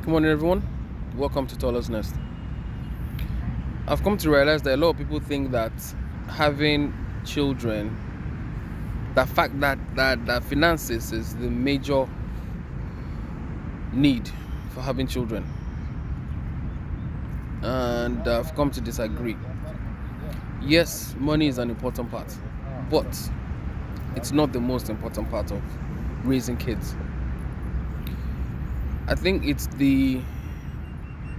Good morning, everyone. Welcome to Toller's Nest. I've come to realize that a lot of people think that having children, the fact that finances is the major need for having children, and I've come to disagree. Yes, money is an important part, but it's not the most important part of raising kids. I think it's the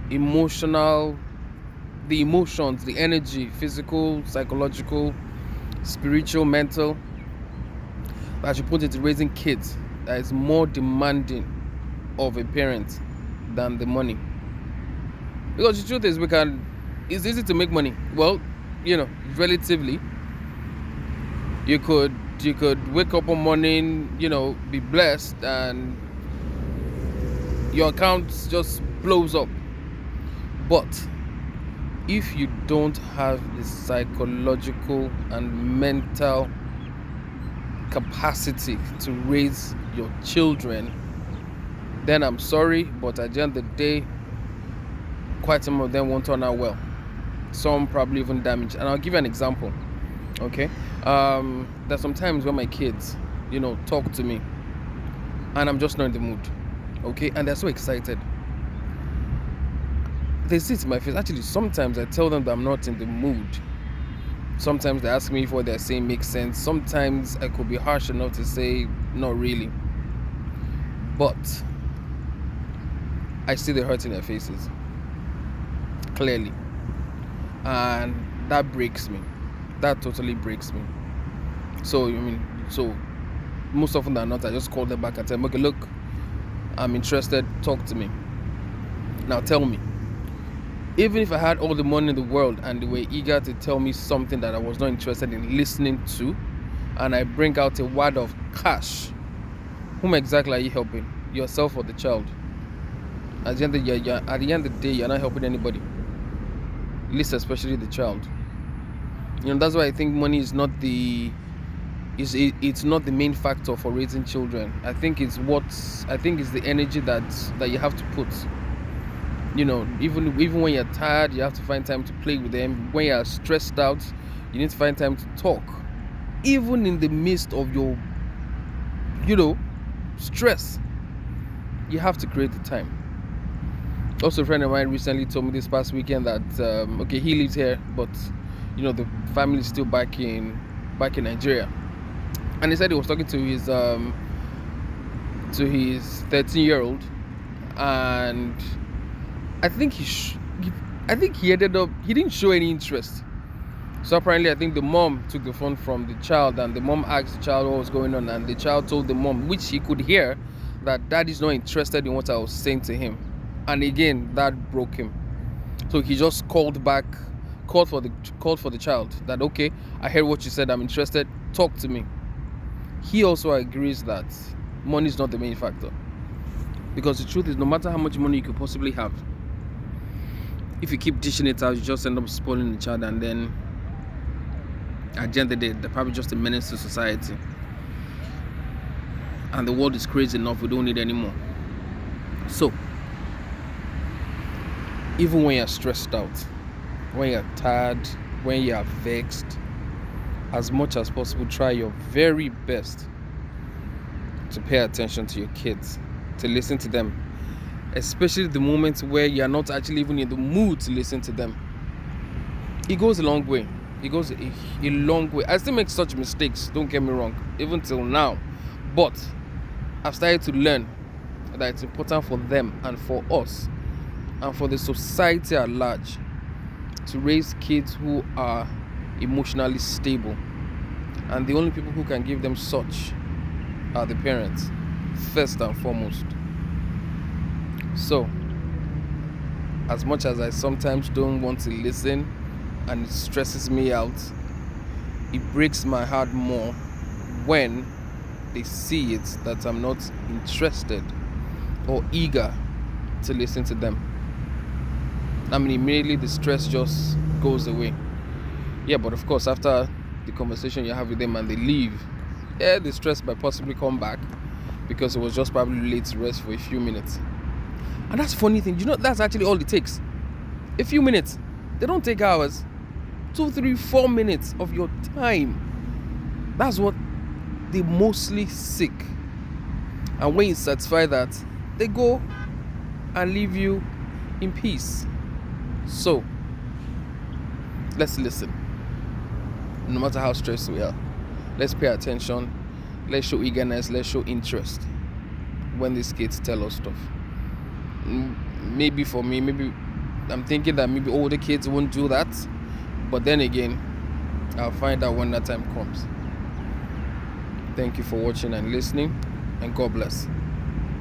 emotional, the emotions, the energy, physical, psychological, spiritual, mental, that you put into raising kids that is more demanding of a parent than the money. Because the truth is, it's easy to make money. Well, relatively, you could wake up one morning, be blessed, and your account just blows up. But if you don't have the psychological and mental capacity to raise your children, then I'm sorry, but at the end of the day, quite some of them won't turn out well. Some probably even damaged. And I'll give you an example. Okay, there's some times when my kids, talk to me, and I'm just not in the mood. Okay, and they're so excited. They see it in my face. Actually, sometimes I tell them that I'm not in the mood. Sometimes they ask me if what they're saying makes sense. Sometimes I could be harsh enough to say, not really. But I see the hurt in their faces, clearly. And that breaks me. That totally breaks me. So most often than not, I just call them back and tell them, okay, look, I'm interested, talk to me. Now tell me. Even if I had all the money in the world and they were eager to tell me something that I was not interested in listening to, and I bring out a wad of cash, whom exactly are you helping? Yourself or the child? At the end of the day, you're not helping anybody. Least especially the child. That's why I think money is not it's not the main factor for raising children. I think it's the energy that you have to put. Even when you're tired, you have to find time to play with them. When you're stressed out, you need to find time to talk. Even in the midst of your, stress, you have to create the time. Also, a friend of mine recently told me this past weekend that he lives here, but the family is still back in Nigeria, and he said he was talking to his 13-year-old, and I think he ended up, he didn't show any interest. So apparently, I think the mom took the phone from the child, and the mom asked the child what was going on, and the child told the mom, which he could hear, that daddy's not interested in what I was saying to him. And again, that broke him. So he just called for the child, that okay, I heard what you said, I'm interested, talk to me. He also agrees that money is not the main factor, because the truth is, no matter how much money you could possibly have, if you keep dishing it out, you just end up spoiling the child, and then at the end of the day, they're probably just a menace to society. And the world is crazy enough, we don't need any more. So, even when you're stressed out, when you're tired, when you're vexed, as much as possible, try your very best to pay attention to your kids, to listen to them, especially the moments where you're not actually even in the mood to listen to them. It goes a long way. It goes a long way. I still make such mistakes, don't get me wrong, even till now. But I've started to learn that it's important for them and for us and for the society at large to raise kids who are emotionally stable. And the only people who can give them such are the parents, first and foremost. So, as much as I sometimes don't want to listen and it stresses me out, it breaks my heart more when they see it that I'm not interested or eager to listen to them. Immediately the stress just goes away. Yeah, but of course, after the conversation you have with them and they leave, the stress might possibly come back, because it was just probably late to rest for a few minutes. And that's funny thing. That's actually all it takes. A few minutes. They don't take hours. 2, 3, 4 minutes of your time. That's what they mostly seek. And when you satisfy that, they go and leave you in peace. So, let's listen. No matter how stressed we are, let's pay attention. Let's show eagerness. Let's show interest when these kids tell us stuff. Maybe for me, maybe I'm thinking that maybe older kids won't do that. But then again, I'll find out when that time comes. Thank you for watching and listening, and God bless.